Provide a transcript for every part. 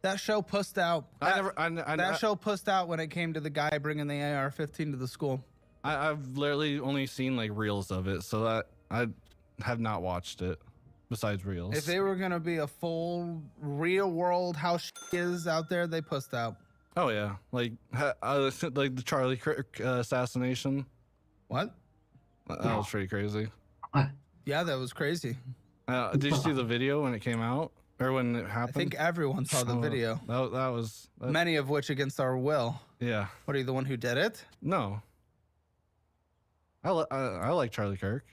That show pussed out. That show pussed out when it came to the guy bringing the AR-15 to the school. I've literally only seen like reels of it, so that I have not watched it besides reels. If they were gonna be a full real world how is out there, they pussed out. Oh yeah, like the Charlie Kirk assassination. What? That was pretty crazy. Yeah, that was crazy. Did you see the video when it came out or when it happened? I think everyone saw the video. That was many of which against our will. Yeah. What, are you the one who did it? No. I like Charlie Kirk.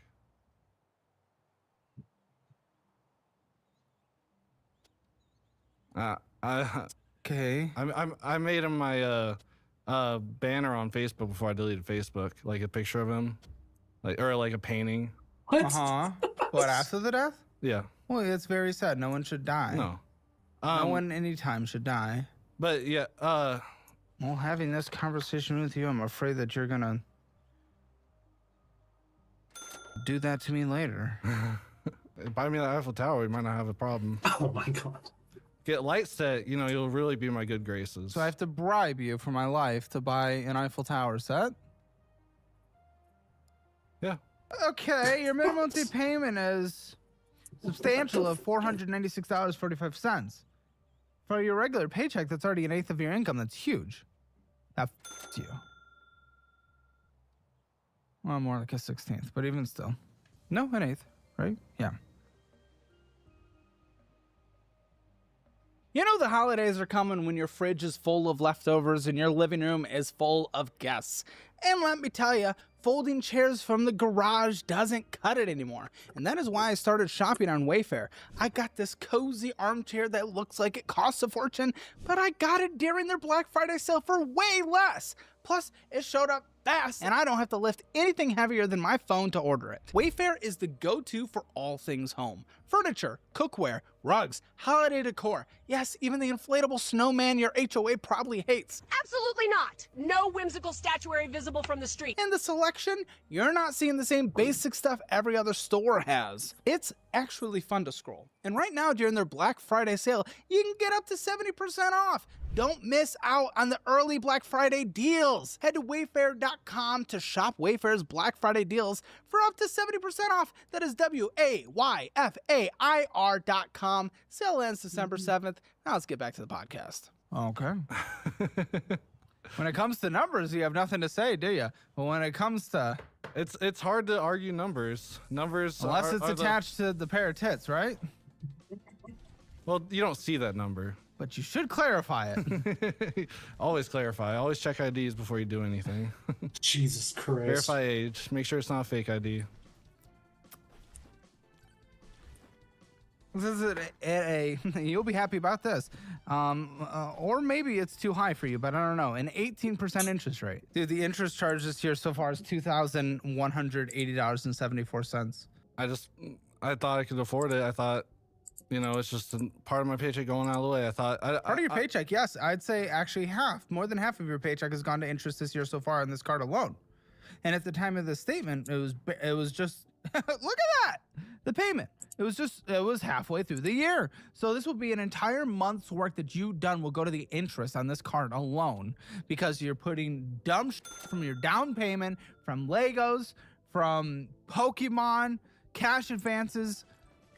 Okay. I made him my banner on Facebook before I deleted Facebook, like a picture of him, or like a painting. What? What, after the death? Yeah. Well, it's very sad. No one should die. No. No one anytime should die. But yeah. Well, having this conversation with you, I'm afraid that you're gonna do that to me later. Buy me the Eiffel Tower, you might not have a problem. Oh my god. Get light set, you'll really be in my good graces. So I have to bribe you for my life to buy an Eiffel Tower set? Yeah. Okay, your minimum monthly payment is substantial of $496.45. For your regular paycheck, that's already an eighth of your income. That's huge. That f***s you. Well, more like a 16th, but even still. No, an eighth, right? Yeah. You know the holidays are coming when your fridge is full of leftovers and your living room is full of guests. And let me tell you, folding chairs from the garage doesn't cut it anymore. And that is why I started shopping on Wayfair. I got this cozy armchair that looks like it costs a fortune, but I got it during their Black Friday sale for way less. Plus, it showed up fast, and I don't have to lift anything heavier than my phone to order it. Wayfair is the go-to for all things home. Furniture, cookware, rugs, holiday decor. Yes, even the inflatable snowman your HOA probably hates. Absolutely not. No whimsical statuary visible from the street. In the selection, you're not seeing the same basic stuff every other store has. It's actually fun to scroll. And right now, during their Black Friday sale, you can get up to 70% off. Don't miss out on the early Black Friday deals. Head to wayfair.com to shop Wayfair's Black Friday deals for up to 70% off. That is WAYFAIR.com. Sale ends December 7th. Now let's get back to the podcast. Okay. When it comes to numbers, you have nothing to say, do you? But when it comes to... It's hard to argue numbers. Numbers unless it's attached to the pair of tits, right? Well, you don't see that number. But you should clarify it. Always clarify. Always check IDs before you do anything. Jesus Christ. Verify age. Make sure it's not a fake ID. This is you'll be happy about this. Or maybe it's too high for you, but I don't know. An 18% interest rate. Dude, the interest charge this year so far is $2,180.74. I thought I could afford it. I thought, it's just a part of my paycheck going out of the way. I thought part of your paycheck, yes. I'd say actually more than half of your paycheck has gone to interest this year so far on this card alone. And at the time of the statement, it was just look at that, the payment. It was halfway through the year. So this will be an entire month's work that you've done will go to the interest on this card alone, because you're putting dumb shit from your down payment, from Legos, from Pokemon, cash advances.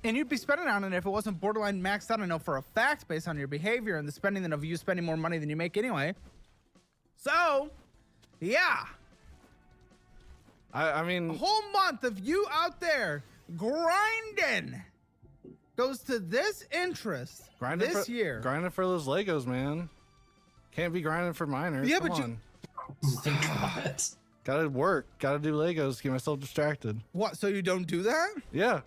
And you'd be spending on it if it wasn't borderline maxed out. I know for a fact based on your behavior and the spending of you spending more money than you make anyway. So, yeah. I mean... A whole month of you out there grinding goes to this interest this year. Grinding for those Legos, man. Can't be grinding for minors. Yeah, Come but on. Oh my God. Gotta work. Gotta do Legos. Get myself distracted. What, so you don't do that? Yeah.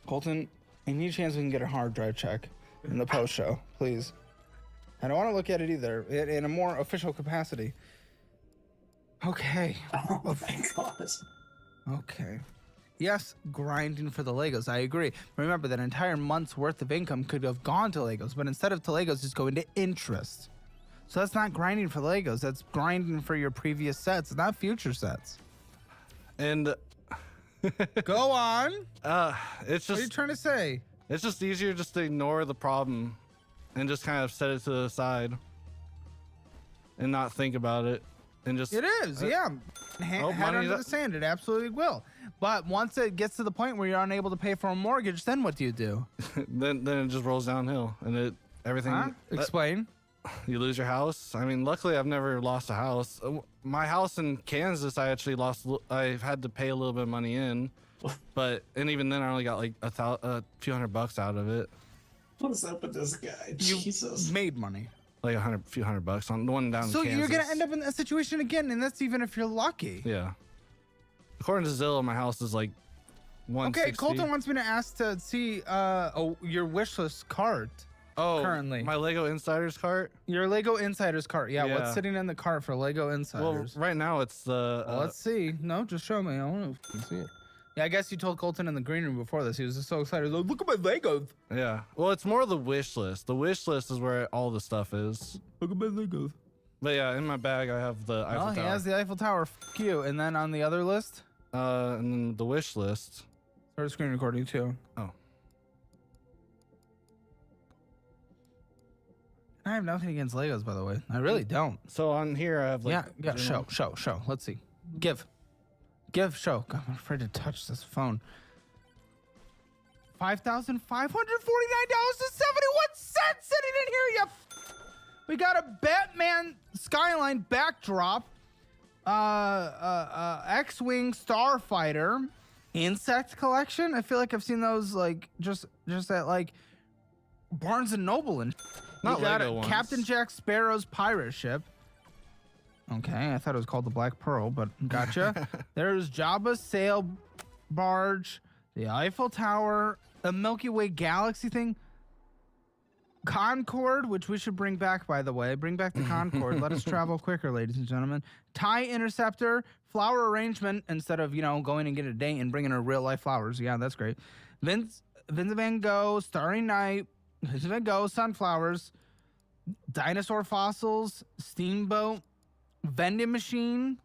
Colton, any chance we can get a hard drive check in the post show, please? I don't want to look at it either in a more official capacity. Okay. Oh my God. Okay. Yes, grinding for the Legos. I agree. Remember, that entire month's worth of income could have gone to Legos, but instead of to Legos, it's going to interest. So that's not grinding for Legos. That's grinding for your previous sets, not future sets. And go on. It's just. What are you trying to say? It's just easier just to ignore the problem and just kind of set it to the side and not think about it and just. It is, yeah. Head money's under up. the sand. It absolutely will. But once it gets to the point where you're unable to pay for a mortgage, then what do you do? then it just rolls downhill and everything. Huh? Explain. You lose your house. I mean, luckily I've never lost a house. My house in Kansas, I actually lost. I had to pay a little bit of money in, and even then I only got like a few $100 out of it. What is up with this guy? You Jesus. made money. Like a few $100 on the one down So in Kansas. you're gonna end up in that situation again, and that's even if you're lucky. Yeah. According to Zillow, my house is like 160. Okay, Colton wants me to ask to see your wish list cart. Currently. My Lego Insiders cart. Your Lego Insiders cart. Yeah, Yeah. what's sitting in the cart for Lego Well, Insiders? right now it's the. Well, let's see. No, just show me. I want to see it. Yeah, I guess you told Colton in the green room before this. He was just so excited. Like, look at my Legos. Yeah. Well, it's more the wish list. The wish list is where all the stuff is. Look at my Legos. But yeah, in my bag I have the Eiffel Oh, Tower. he has the Eiffel Tower. F you. And then on the other list, And then the wish list. start screen recording too. Oh. I have nothing against Legos, by the way. I really don't. So on here I have like. Yeah. general- Show. Let's see. Give. Show. God, I'm afraid to touch this phone. $5,549.71 sitting in here. You. We got a Batman Skyline backdrop. X-wing starfighter, insect collection. I feel like I've seen those like just at like Barnes and Noble and. Not You got Lego it. ones. Captain Jack Sparrow's pirate ship. Okay, I thought it was called the Black Pearl, but gotcha. There's Jabba's sail barge, the Eiffel Tower, a Milky Way galaxy thing, Concorde, which we should bring back, by the way. Bring back the Concorde. Let us travel quicker, ladies and gentlemen. TIE Interceptor, flower arrangement instead of, going and get a date and bringing her real life flowers. Yeah, that's great. Vincent Van Gogh, Starry Night, Vincent Van Gogh, sunflowers, dinosaur fossils, steamboat, vending machine,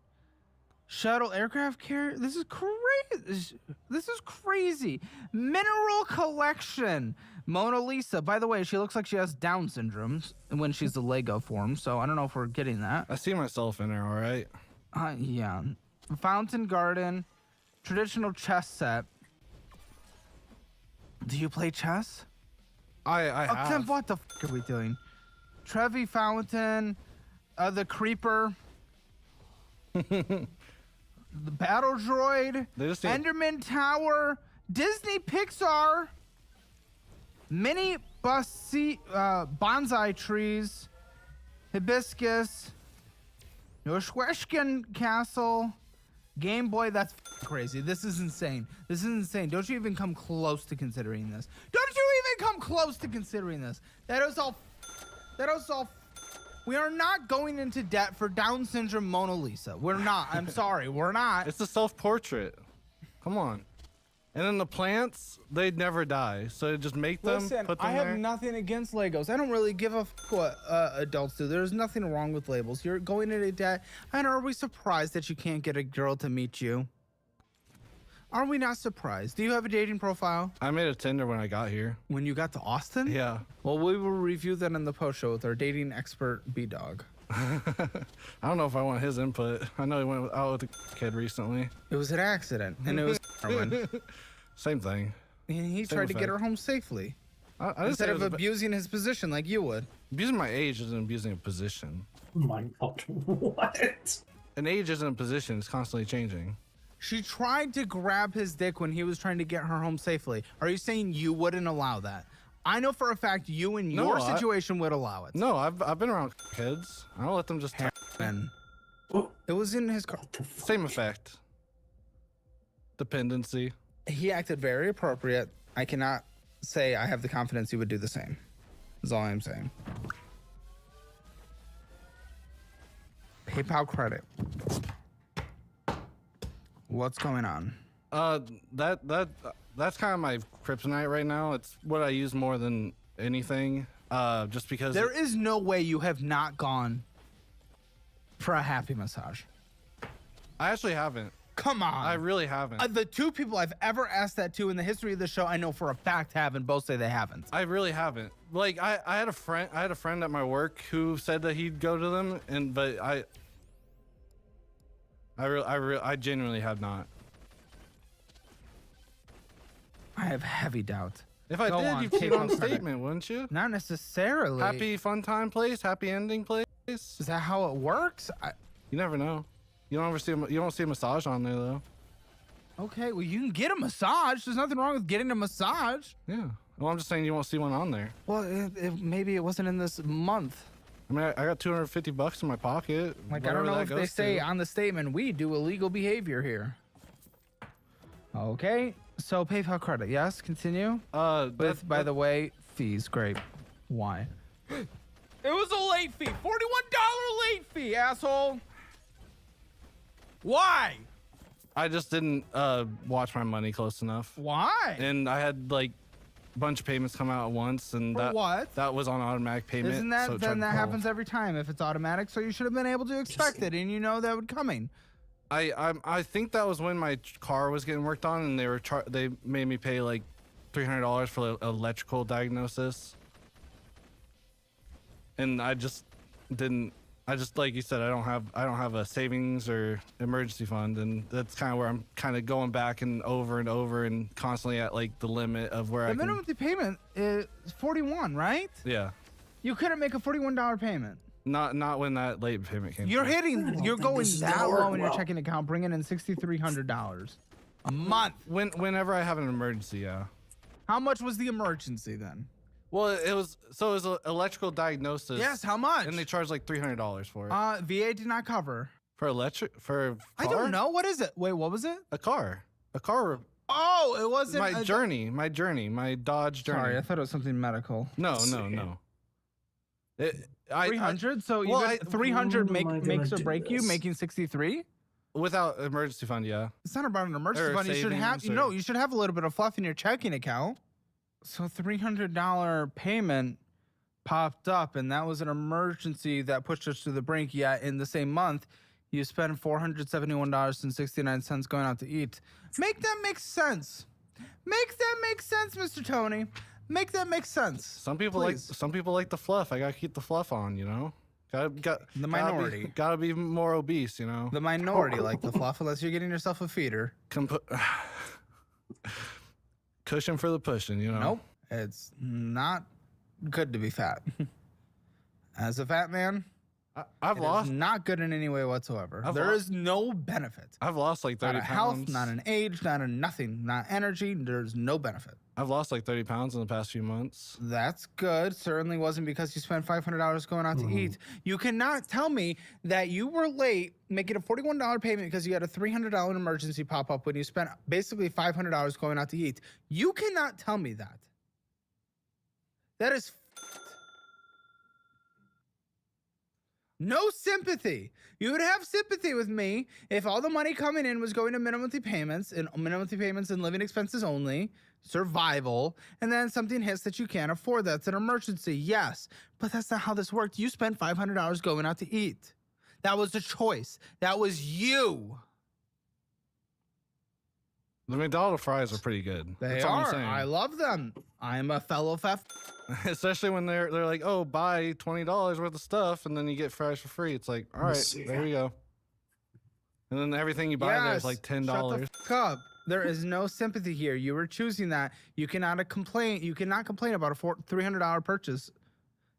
shuttle aircraft carrier. This is crazy. This is crazy. Mineral collection. Mona Lisa. By the way, she looks like she has Down syndrome when she's the Lego form. So I don't know if we're getting that. I see myself in there, all right. Yeah. Fountain garden. Traditional chess set. Do you play chess? I Then have. what the f are we doing? Trevi Fountain, the Creeper, the Battle Droid, They just need- Enderman Tower, Disney Pixar, mini bonsai trees, hibiscus, Noshweshkin Castle, Game Boy. That's crazy. This is insane. This is insane. Don't you even come close to considering this. Don't you even come close to considering this. That is all. We are not going into debt for Down syndrome Mona Lisa. We're not. I'm sorry. We're not. It's a self-portrait. Come on. And then the plants, they'd never die. So just make them, Listen, put them I have there. nothing against Legos. I don't really give a f what adults do. There's nothing wrong with labels. You're going into debt, and are we surprised that you can't get a girl to meet you? Are we not surprised? Do you have a dating profile I made a Tinder when I got here. when you got to Austin? Yeah. Well, we will review that in the post show with our dating expert B-Dog. I don't know if I want his input. I know he went out with a kid recently. It was an accident, and it was heroin. Same thing. And he tried to get her home safely I didn't instead say of abusing his position like you would. abusing my age isn't abusing a position. Oh my god, what? An age isn't a position. It's constantly changing. She tried to grab his dick when he was trying to get her home safely. Are you saying you wouldn't allow that? I know for a fact you in your situation would allow it. No, I've been around kids. I don't let them just. And Oh, it was in his car. Same effect. Dependency. He acted very appropriate. I cannot say I have the confidence he would do the same. Is all I'm saying. PayPal credit. What's going on? That's kind of my kryptonite right now. It's what I use more than anything. Just because There is no way you have not gone for a happy massage. I actually haven't. Come on. I really haven't. The two people I've ever asked that to in the history of the show, I know for a fact haven't. Both say they haven't. I really haven't. Like I had a friend at my work who said that he'd go to them, but I genuinely have not. I have heavy doubt. If I Go did, on, you'd put take it on on the credit. statement, wouldn't you? Not necessarily. Happy fun time place, happy ending place. Is that how it works? You never know. You don't see a massage on there though. Okay, well, you can get a massage. There's nothing wrong with getting a massage. Yeah. Well, I'm just saying you won't see one on there. Well, maybe it wasn't in this month. I mean, I got $250 in my pocket. Like, I don't wherever know that if they goes say to. on the statement, we do illegal behavior here. Okay, so PayPal credit, yes, continue. With, by the way, fees, great. Why? It was a late fee, $41 late fee, asshole. Why? I just didn't watch my money close enough. Why? And I had like a bunch of payments come out at once, and For what? that was on automatic payment. Isn't that, so it then tried- that happens every time if it's automatic, so you should have been able to expect it, and you know that would coming. I think that was when my car was getting worked on, and they made me pay like $300 for the electrical diagnosis. And I just didn't. I just, like you said, I don't have a savings or emergency fund, and that's kind of where I'm kind of going back and over and constantly at like the limit of where The I can. minimum payment is 41, right? Yeah. You couldn't make a $41 payment. Not when that late payment came. You're through. hitting, you're going this is that gonna low work in your well. checking account, bringing in $6,300 a month. Whenever I have an emergency, yeah. How much was the emergency then? Well, it was an electrical diagnosis. Yes, how much? And they charged like $300 for it. VA did not cover. For a I car? don't know. What is it? Wait, what was it? A car. Oh, it wasn't My journey, my Dodge Journey. Sorry, I thought it was something medical. No. 300. So you well, got I- 300 When am I makes gonna or do break you, this? making 63. Without emergency fund, yeah. It's not about an emergency Or fund. You should have, savings, no, or- you should have a little bit of fluff in your checking account. So $300 payment popped up, and that was an emergency that pushed us to the brink. Yet in the same month, you spent $471.69 going out to eat. Make that make sense. Make that make sense, Mr. Tony. Make that make sense. Some people Please. like the fluff. I gotta keep the fluff on, you know. The minority. Gotta be more obese, you know. The minority like the fluff, unless you're getting yourself a feeder. Cushion for the pushing, you know. Nope. It's not good to be fat. As a fat man, I've it is lost. not good in any way whatsoever. There is no benefit. I've lost like 30 Not a pounds. health, not an age, not a nothing, not energy. There's no benefit. I've lost like 30 pounds in the past few months. That's good. Certainly wasn't because you spent $500 going out to eat. You cannot tell me that you were late making a $41 payment because you had a $300 emergency pop up when you spent basically $500 going out to eat. You cannot tell me that. That is no sympathy. You would have sympathy with me if all the money coming in was going to minimum payments and living expenses only, survival, and then something hits that you can't afford. That's an emergency. Yes, but that's not how this worked. You spent $500 going out to eat. That was a choice. That was you. The McDonald's fries are pretty good. They That's all I'm are. saying. I love them. I'm a fellow fat. Especially when they're like, oh, buy $20 worth of stuff and then you get fries for free. It's like, all right, see. there you go. And then everything you buy there is like $10. Shut the fuck up. There is no sympathy here. You were choosing that. You cannot complain. You cannot complain about a $300 purchase.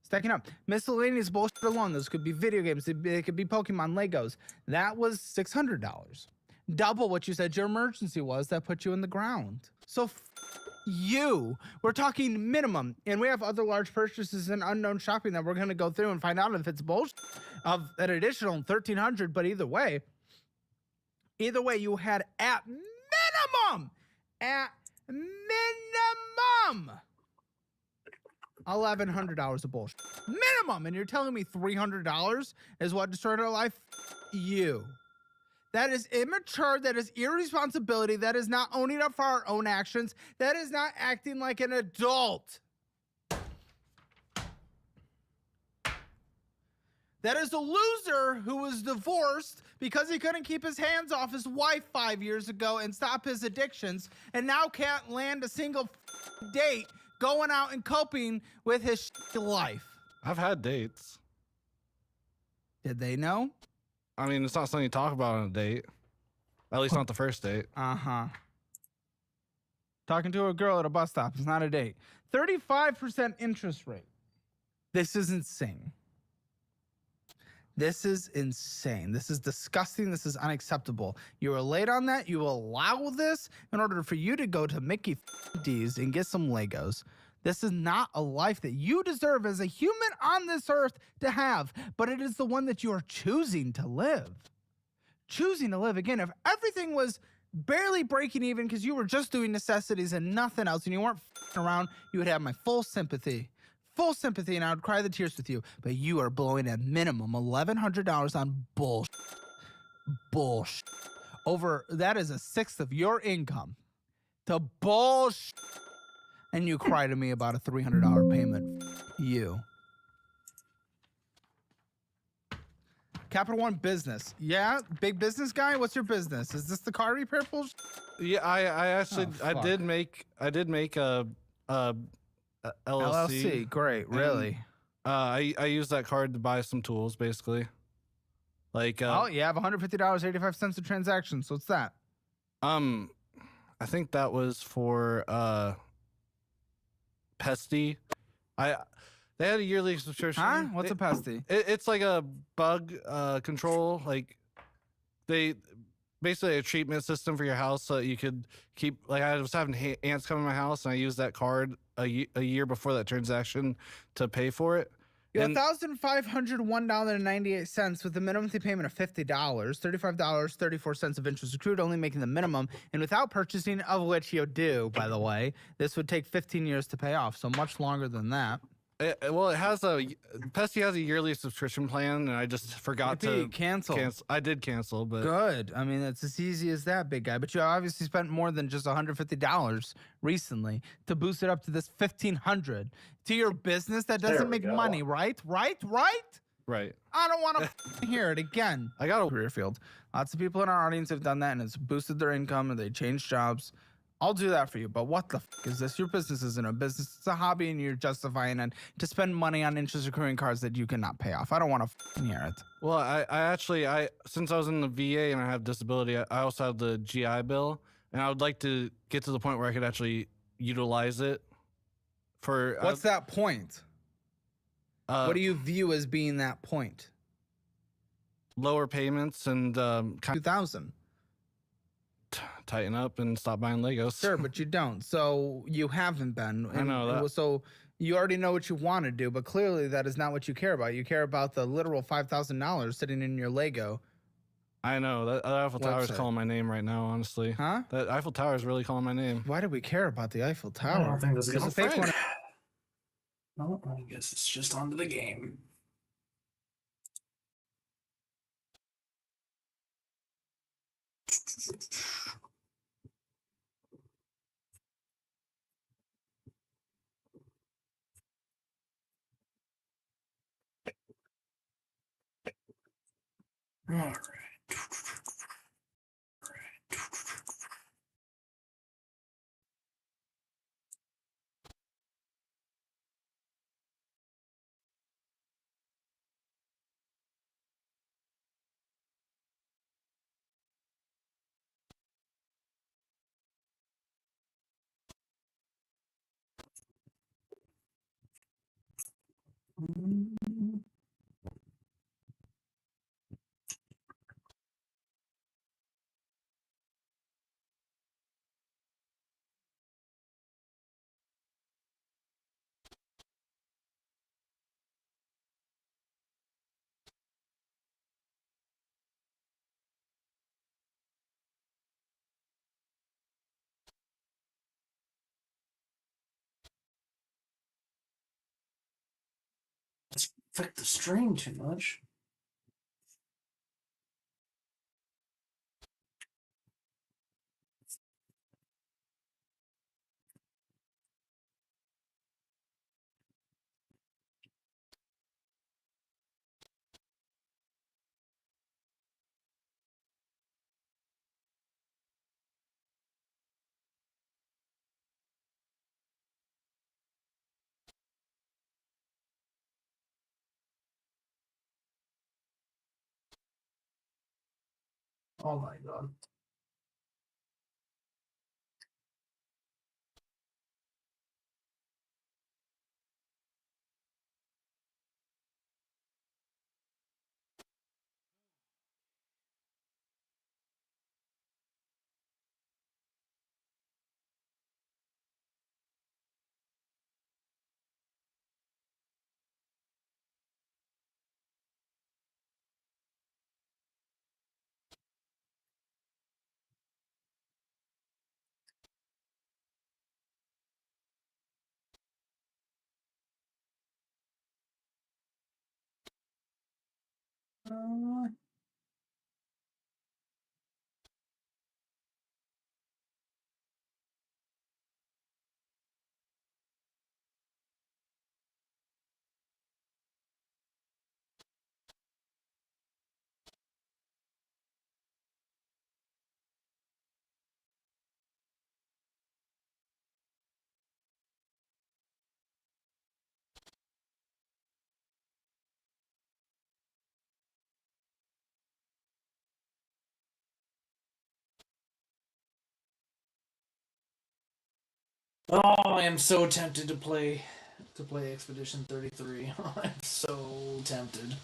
Stacking up miscellaneous bullshit alone. Those could be video games. They could be Pokemon Legos. That was $600. Double what you said your emergency was that put you in the ground. So you. We're talking minimum, and we have other large purchases and unknown shopping that we're going to go through and find out if it's bullshit of an additional $1,300. But either way, you had at minimum $1,100 of bullshit. Minimum. And you're telling me $300 is what destroyed our life? You. That is immature. That is irresponsibility. That is not owning up for our own actions. That is not acting like an adult. That That is a loser who was divorced because he couldn't keep his hands off his wife 5 years ago and stop his addictions, and now can't land a single date going out and coping with his life. I've had dates. Did they know? I mean, it's not something you talk about on a date. At least not the first date. Uh-huh. Talking to a girl at a bus stop is not a date. 35% interest rate. This is insane. This is insane. This is disgusting. This is unacceptable. You were late on that. You allow this in order for you to go to Mickey D's and get some Legos. This is not a life that you deserve as a human on this earth to have, but it is the one that you are choosing to live. Choosing to live. Again, if everything was barely breaking even because you were just doing necessities and nothing else and you weren't around, you would have my full sympathy. Full sympathy, and I would cry the tears with you. But you are blowing a minimum $1,100 on bullshit. Bullshit. That is a sixth of your income to bullshit. And you cry to me about a $300 payment. You. Capital One business. Yeah, big business guy. What's your business? Is this the car repair bullshit? Yeah, I actually I fuck. did make a LLC. Great. Really? I used that card to buy some tools, basically. Like Oh, you have $150.85 a transaction. So what's that? I think that was for Pesty. They had a yearly subscription. Huh? What's a pesty? It's like a bug control. Like they basically a treatment system for your house so that you could keep. Like I was having ants come in my house, and I used that card a year before that transaction to pay for it. You have $1,501.98 with a minimum payment of $50, $35.34 of interest accrued, only making the minimum, and without purchasing, of which you do, by the way, this would take 15 years to pay off, so much longer than that. Well, it has Pesty has a yearly subscription plan, and I just forgot to cancel. I did cancel, but Good. I mean, it's as easy as that, big guy. But you obviously spent more than just $150 recently to boost it up to this $1,500 to your business that There doesn't we make go. money, right? right. I don't want to hear it again. I got a Career field. Lots of people in our audience have done that, and it's boosted their income, and they changed jobs. I'll do that for you, but what the is this? Your business isn't a business. It's a hobby, and you're justifying it to spend money on interest accruing cards that you cannot pay off. I don't want to hear it. Well, I actually since I was in the VA and I have disability, I also have the GI Bill, and I would like to get to the point where I could actually utilize it for What's that point? what What do you view as being that point? lower payments and kind 2000. of tighten up and stop buying Legos. Sure, but you don't. So you haven't been. I know that. So you already know what you want to do, but clearly that is not what you care about. You care about the literal $5,000 sitting in your Lego. I know that Eiffel Tower is Website. calling my name right now. Honestly, Huh? that Eiffel Tower is really calling my name. Why do we care about the Eiffel I Tower? don't think this is Because gonna if they fit. want No, I guess it's just onto the game. All right. Let's affect the stream too much. Oh my god. Uh, oh, I am so tempted to play Expedition 33. I'm so tempted.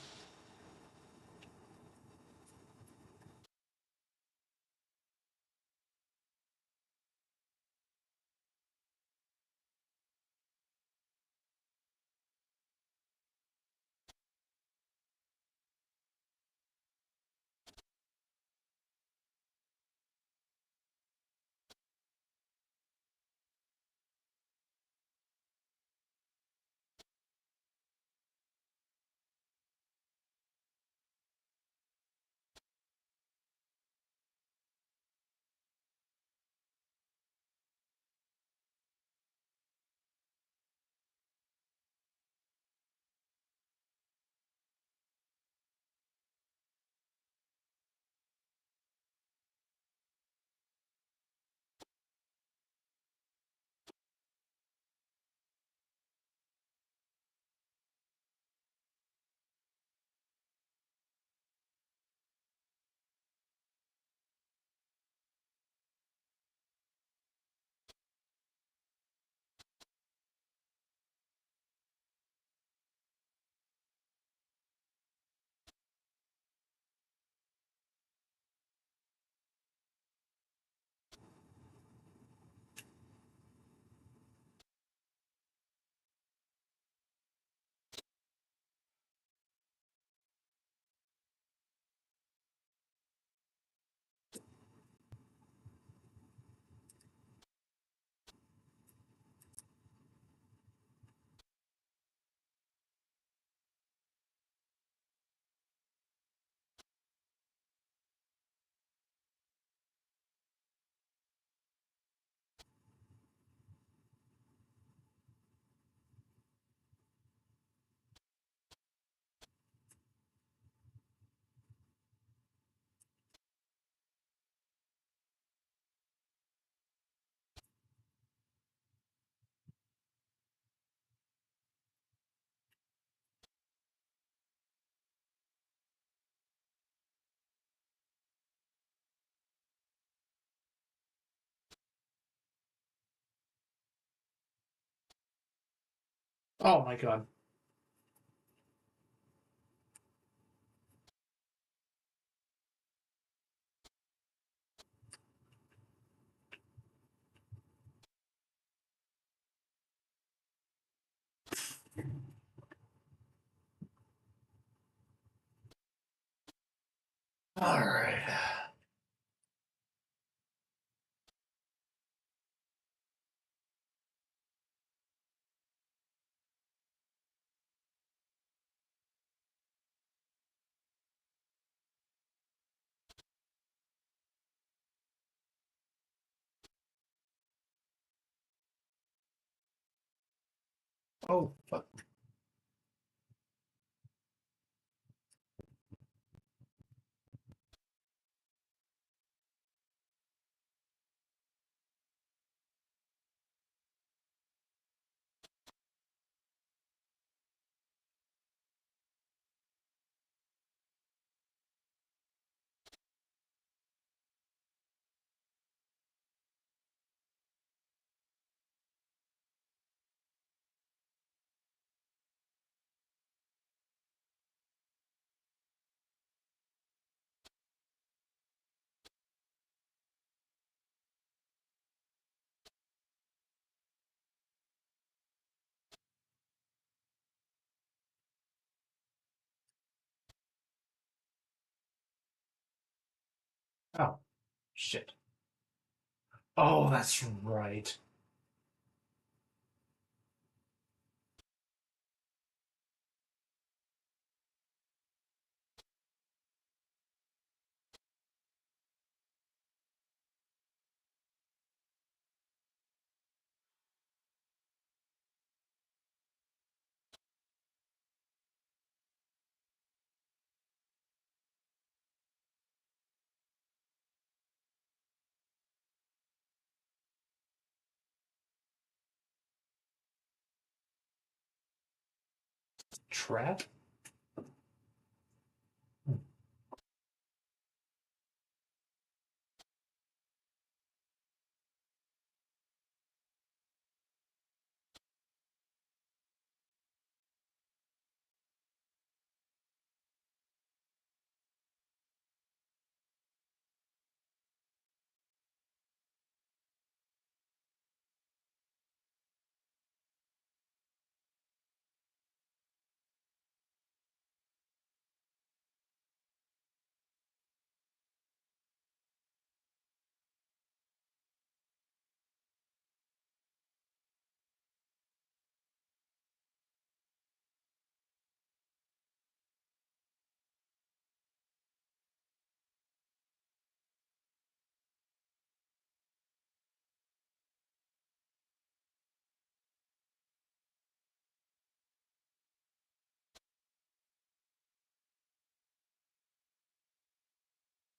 Oh my god. All right. Oh, fuck. Oh, shit. Oh, that's right. Trap?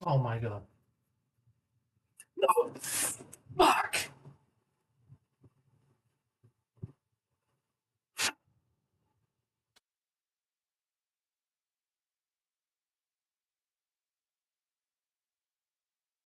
Oh my god. No! Fuck!